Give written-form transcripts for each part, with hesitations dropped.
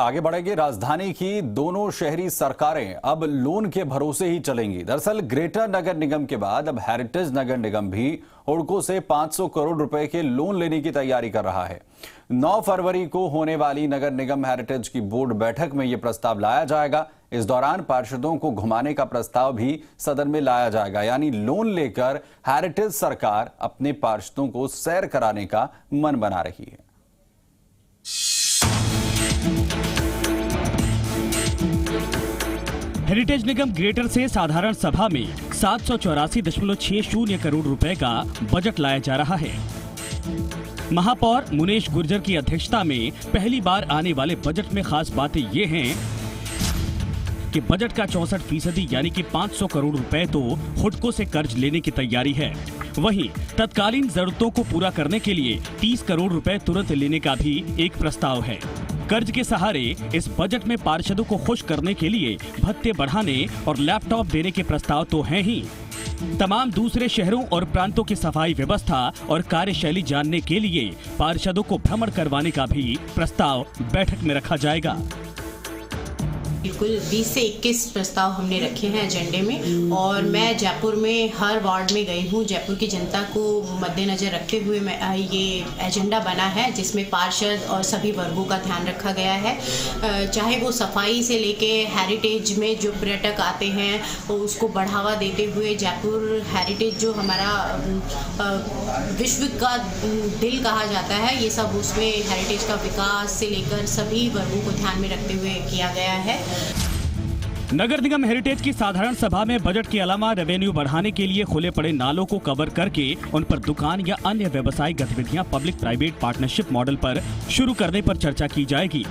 आगे बढ़ेंगे। राजधानी की दोनों शहरी सरकारें अब लोन के भरोसे ही चलेंगी। दरअसल ग्रेटर नगर निगम के बाद अब हेरिटेज नगर निगम भी हुडको से 500 करोड़ रुपए के लोन लेने की तैयारी कर रहा है। 9 फरवरी को होने वाली नगर निगम हेरिटेज की बोर्ड बैठक में यह प्रस्ताव लाया जाएगा। इस दौरान पार्षदों को घुमाने का प्रस्ताव भी सदन में लाया जाएगा। यानी लोन लेकर हेरिटेज सरकार अपने पार्षदों को सैर कराने का मन बना रही है। हेरिटेज निगम ग्रेटर से साधारण सभा में 784.60 करोड़ रुपए का बजट लाया जा रहा है। महापौर मुनेश गुर्जर की अध्यक्षता में पहली बार आने वाले बजट में खास बातें ये हैं कि बजट का 64% यानी कि 500 करोड़ रुपए तो हुडको से कर्ज लेने की तैयारी है। वहीं तत्कालीन जरूरतों को पूरा करने के लिए 30 करोड़ रुपए तुरंत लेने का भी एक प्रस्ताव है। कर्ज के सहारे इस बजट में पार्षदों को खुश करने के लिए भत्ते बढ़ाने और लैपटॉप देने के प्रस्ताव तो हैं ही, तमाम दूसरे शहरों और प्रांतों की सफाई व्यवस्था और कार्यशैली जानने के लिए पार्षदों को भ्रमण करवाने का भी प्रस्ताव बैठक में रखा जाएगा। बिल्कुल 20 से 21 प्रस्ताव हमने रखे हैं एजेंडे में और मैं जयपुर में हर वार्ड में गई हूँ। जयपुर की जनता को मद्देनजर रखते हुए ये एजेंडा बना है जिसमें पार्षद और सभी वर्गों का ध्यान रखा गया है। चाहे वो सफाई से लेके हेरिटेज में जो पर्यटक आते हैं उसको बढ़ावा देते हुए जयपुर हेरिटेज जो हमारा विश्व का दिल कहा जाता है, ये सब उसमें हेरिटेज का विकास से लेकर सभी वर्गों को ध्यान में रखते हुए किया गया है। नगर निगम हेरिटेज की साधारण सभा में बजट के अलावा रेवेन्यू बढ़ाने के लिए खुले पड़े नालों को कवर करके उन पर दुकान या अन्य व्यवसायिक गतिविधियां पब्लिक प्राइवेट पार्टनरशिप मॉडल पर शुरू करने पर चर्चा की जाएगी।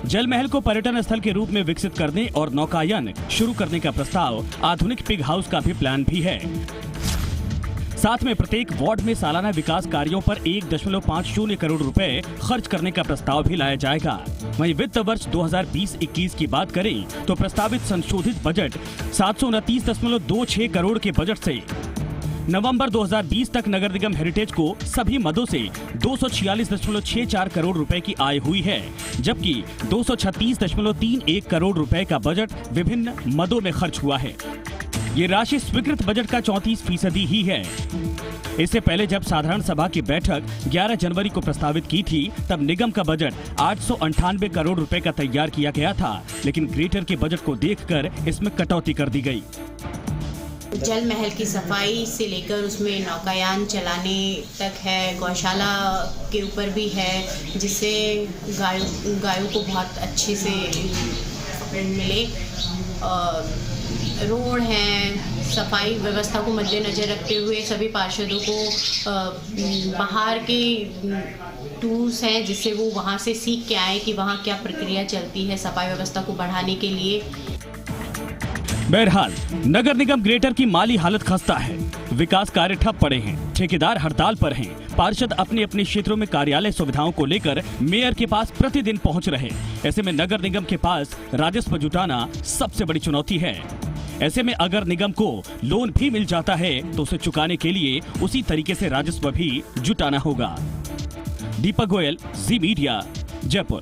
जल महल को पर्यटन स्थल के रूप में विकसित करने और नौकायन शुरू करने का प्रस्ताव, आधुनिक पिग हाउस का भी प्लान भी है। साथ में प्रत्येक वार्ड में सालाना विकास कार्यों पर 1.50 करोड़ रुपए खर्च करने का प्रस्ताव भी लाया जाएगा। वहीं वित्त वर्ष 2020-21 की बात करें तो प्रस्तावित संशोधित बजट 729.26 करोड़ के बजट से नवंबर 2020 तक नगर निगम हेरिटेज को सभी मदों से 246.64 करोड़ रुपए की आय हुई है, जबकि 236.31 करोड़ रुपए का बजट विभिन्न मदों में खर्च हुआ है। ये राशि स्वीकृत बजट का 34% ही है। इससे पहले जब साधारण सभा की बैठक 11 जनवरी को प्रस्तावित की थी तब निगम का बजट 898 करोड़ रुपए का तैयार किया गया था, लेकिन ग्रेटर के बजट को देखकर इसमें कटौती कर दी गई। जल महल की सफाई से लेकर उसमें नौकायान चलाने तक है, गौशाला के ऊपर भी है जिससे गायों को बहुत अच्छे से मिले, रोड हैं, सफाई व्यवस्था को मद्देनजर रखते हुए सभी पार्षदों को बाहर के टूर्स हैं जिससे वो वहाँ से सीख के आए कि वहाँ क्या प्रक्रिया चलती है सफाई व्यवस्था को बढ़ाने के लिए। बहरहाल नगर निगम ग्रेटर की माली हालत खस्ता है, विकास कार्य ठप पड़े हैं, ठेकेदार हड़ताल पर हैं, पार्षद अपने अपने क्षेत्रों में कार्यालय सुविधाओं को लेकर मेयर के पास प्रतिदिन पहुंच रहे। ऐसे में नगर निगम के पास राजस्व जुटाना सबसे बड़ी चुनौती है। ऐसे में अगर निगम को लोन भी मिल जाता है तो उसे चुकाने के लिए उसी तरीके से राजस्व भी जुटाना होगा। दीपक गोयल, जी मीडिया, जयपुर।